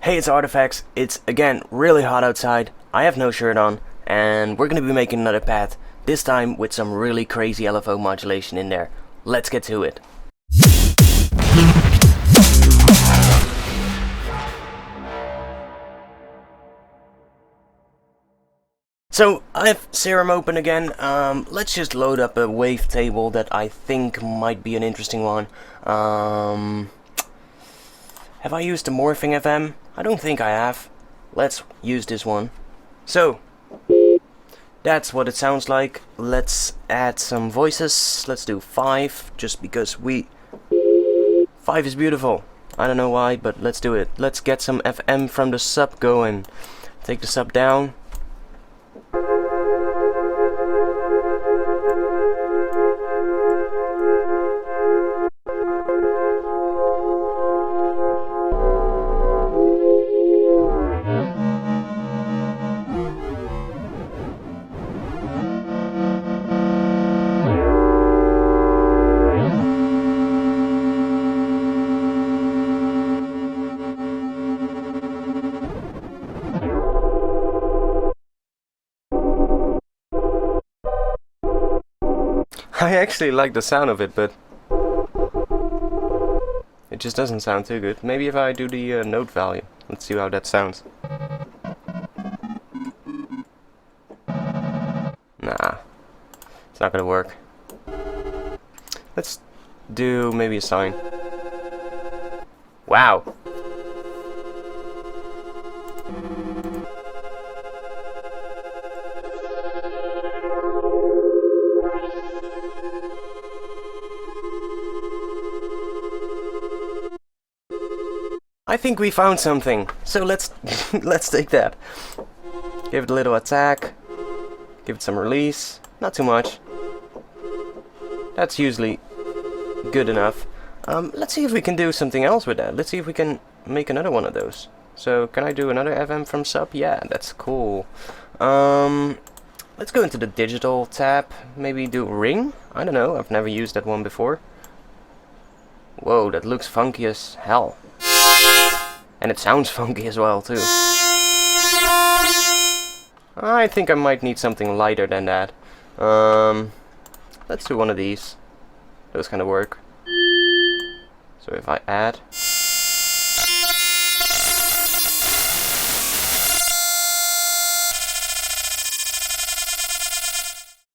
Hey, it's ARTFX. It's again really hot outside. I have no shirt on, and we're gonna be making another pad. This time with some really crazy LFO modulation in there. Let's get to it. So I have Serum open again. Let's just load up a wavetable that I think might be an interesting one. Have I used the Morphing FM? I don't think I have. Let's use this one. So, that's what it sounds like. Let's add some voices. Let's do 5, just because 5 is beautiful. I don't know why, but let's do it. Let's get some FM from the sub going. Take the sub down. I actually like the sound of it, but it just doesn't sound too good. Maybe if I do the note value. Let's see how that sounds. Nah, it's not gonna work. Let's do maybe a sine. Wow. I think we found something, so let's let's take that. Give it a little attack, give it some release, not too much. That's usually good enough. Let's see if we can do something else with that. Let's see if we can make another one of those. So can I do another FM from sub? Yeah, that's cool. Let's go into the digital tab. Maybe do ring? I don't know, I've never used that one before. Whoa, that looks funky as hell. And it sounds funky as well, too. I think I might need something lighter than that. Let's do one of these. Those kind of work. So if I add...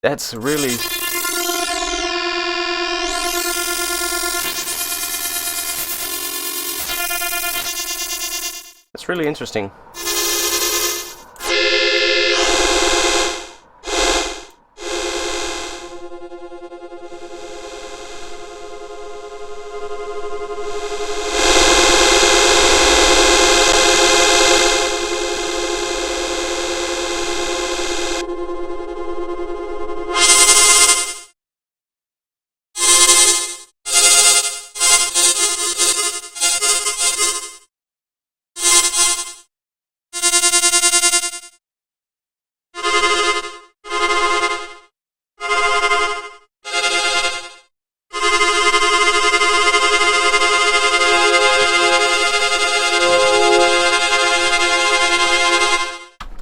That's really... It's really interesting.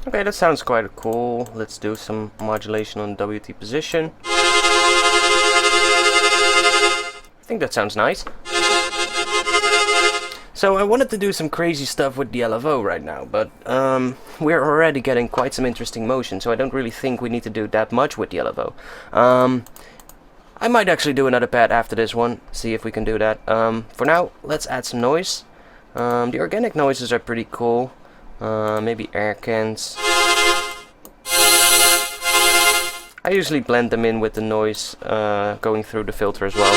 Okay, that sounds quite cool. Let's do some modulation on WT position. I think that sounds nice. So I wanted to do some crazy stuff with the LFO right now, but we're already getting quite some interesting motion, so I don't really think we need to do that much with the LFO. I might actually do another pad after this one, see if we can do that. For now, let's add some noise. The organic noises are pretty cool. Maybe air cans. I usually blend them in with the noise going through the filter as well.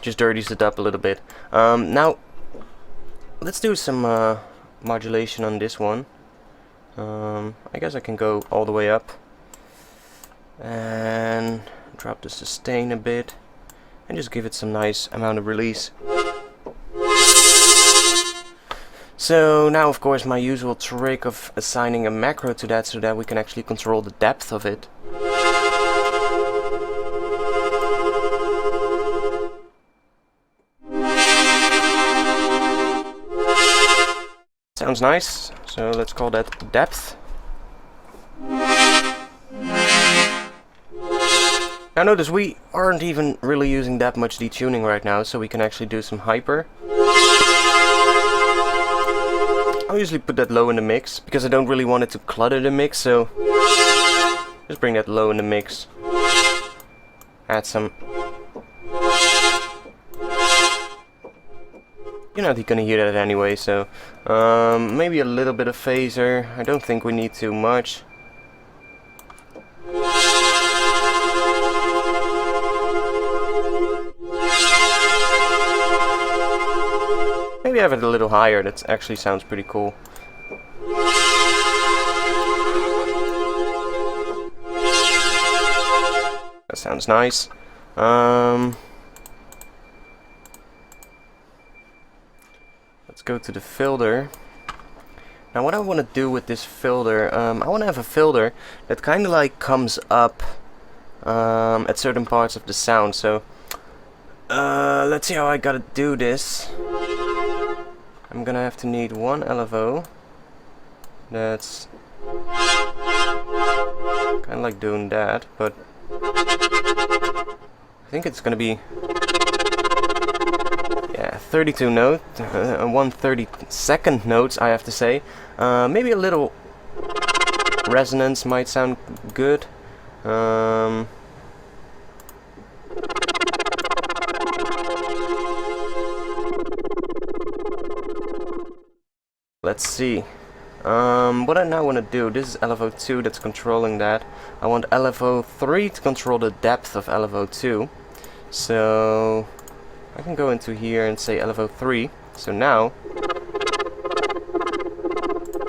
Just dirties it up a little bit. Now, let's do some modulation on this one. I guess I can go all the way up. And drop the sustain a bit. And just give it some nice amount of release. So now, of course, my usual trick of assigning a macro to that so that we can actually control the depth of it. Sounds nice, so let's call that depth. Now notice we aren't even really using that much detuning right now, so we can actually do some hyper. I'll usually put that low in the mix, because I don't really want it to clutter the mix, so just bring that low in the mix. Add some... You're not gonna hear that anyway, so... maybe a little bit of phaser. I don't think we need too much. Maybe have it a little higher, that actually sounds pretty cool. That sounds nice. Let's go to the filter. Now what I want to do with this filter, I want to have a filter that kind of like comes up at certain parts of the sound. So let's see how I gotta do this. I'm gonna have to need one LFO that's kind of like doing that, but I think it's gonna be 32 note, 1/32 notes I have to say. Maybe a little resonance might sound good. Let's see. What I now want to do, this is LFO 2 that's controlling that. I want LFO 3 to control the depth of LFO 2. So I can go into here and say LFO 3. So now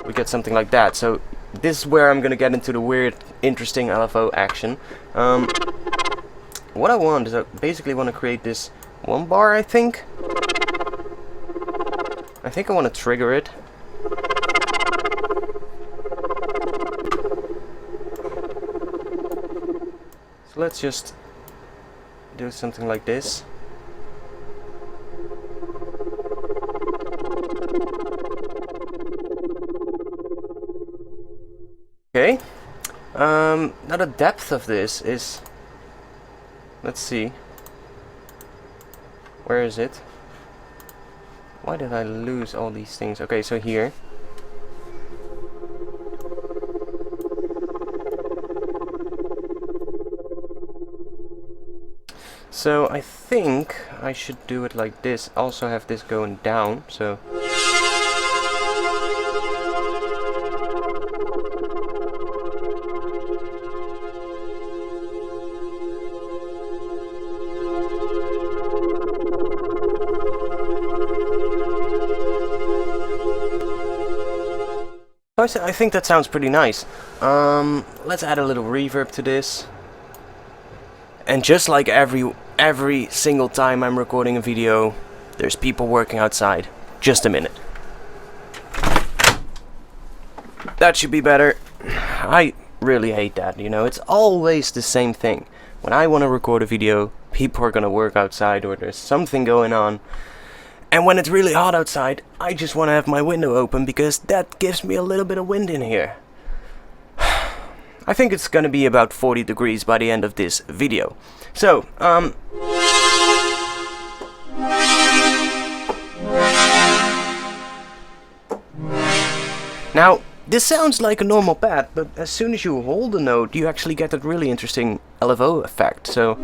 we get something like that. So this is where I'm gonna get into the weird, interesting LFO action. What I want is I basically want to create this one bar, I think. I want to trigger it. So let's just do something like this. Okay. Now the depth of this is, let's see. Where is it? Why did I lose all these things? Okay, so here. So I think I should do it like this. Also have this going down, so I think that sounds pretty nice. Let's add a little reverb to this. And just like every single time I'm recording a video, there's people working outside. Just a minute. That should be better. I really hate that, you know, it's always the same thing. When I want to record a video, people are gonna work outside or there's something going on. And when it's really hot outside, I just want to have my window open because that gives me a little bit of wind in here. I think it's gonna be about 40 degrees by the end of this video. So, now, this sounds like a normal pad, but as soon as you hold a note, you actually get that really interesting LFO effect, so...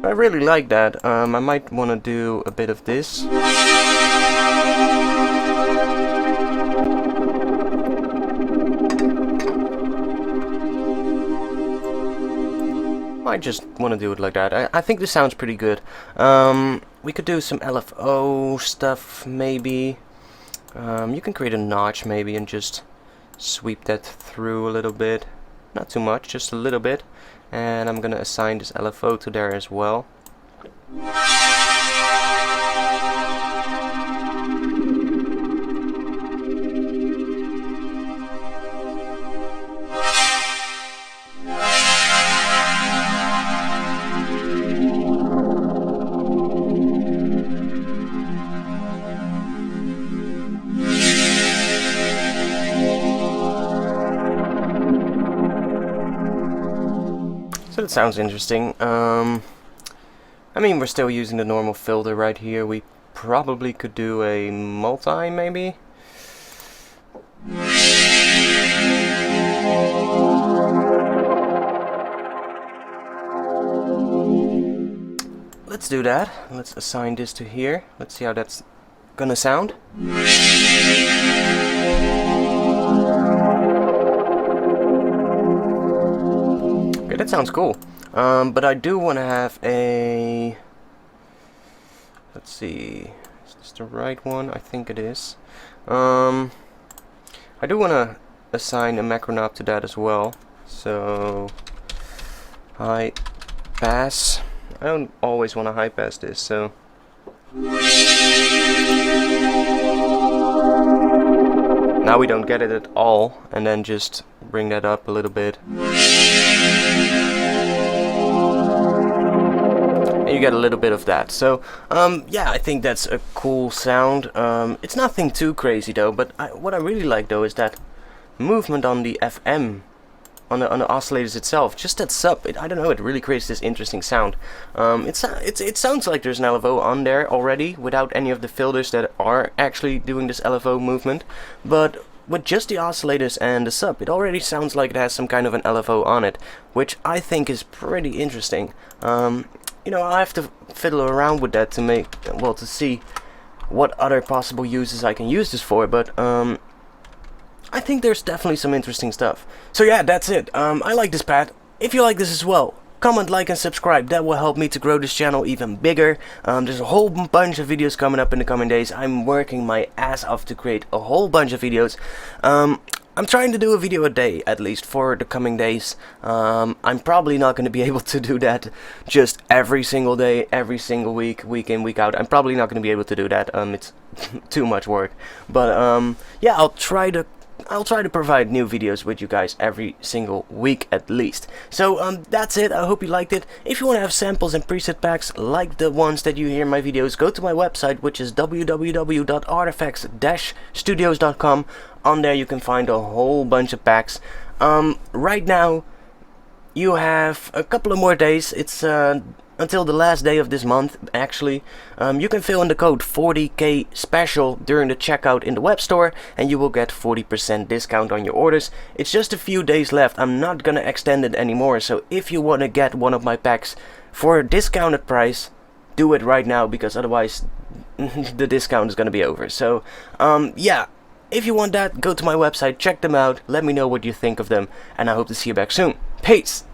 I really like that. I might want to do a bit of this. I just want to do it like that. I think this sounds pretty good. We could do some LFO stuff, maybe. You can create a notch, maybe, and just sweep that through a little bit. Not too much, just a little bit. And I'm gonna assign this LFO to there as well. So that sounds interesting. I mean, we're still using the normal filter right here. We probably could do a multi, maybe? Let's do that. Let's assign this to here. Let's see how that's gonna sound. Okay, that sounds cool. But I do want to have a... Let's see. Is this the right one? I think it is. I do want to assign a macro knob to that as well. So... high pass. I don't always want to high pass this, so... Now we don't get it at all, and then just bring that up a little bit. And you get a little bit of that. So, yeah, I think that's a cool sound. It's nothing too crazy though, but what I really like though is that movement on the FM. On the oscillators itself, just that sub, I don't know, it really creates this interesting sound. It sounds like there's an LFO on there already, without any of the filters that are actually doing this LFO movement, but with just the oscillators and the sub, it already sounds like it has some kind of an LFO on it, which I think is pretty interesting. You know, I have to fiddle around with that to make, well, to see what other possible uses I can use this for, but I think there's definitely some interesting stuff. So yeah, that's it. I like this pad. If you like this as well, comment, like, and subscribe. That will help me to grow this channel even bigger. There's a whole bunch of videos coming up in the coming days. I'm working my ass off to create a whole bunch of videos. I'm trying to do a video a day, at least, for the coming days. I'm probably not going to be able to do that just every single day, every single week, week in, week out. I'm probably not going to be able to do that. It's too much work. But yeah, I'll try to provide new videos with you guys every single week at least. So that's it. I hope you liked it. If you want to have samples and preset packs like the ones that you hear in my videos, go to my website, which is www.artfx-studios.com. On there you can find a whole bunch of packs. Right now you have a couple of more days. It's until the last day of this month, actually. You can fill in the code 40k special during the checkout in the web store, and you will get 40% discount on your orders. It's just a few days left. I'm not gonna extend it anymore, so if you want to get one of my packs for a discounted price, do it right now, because otherwise the discount is gonna be over. So yeah, if you want that, go to my website, check them out, let me know what you think of them, and I hope to see you back soon. Peace!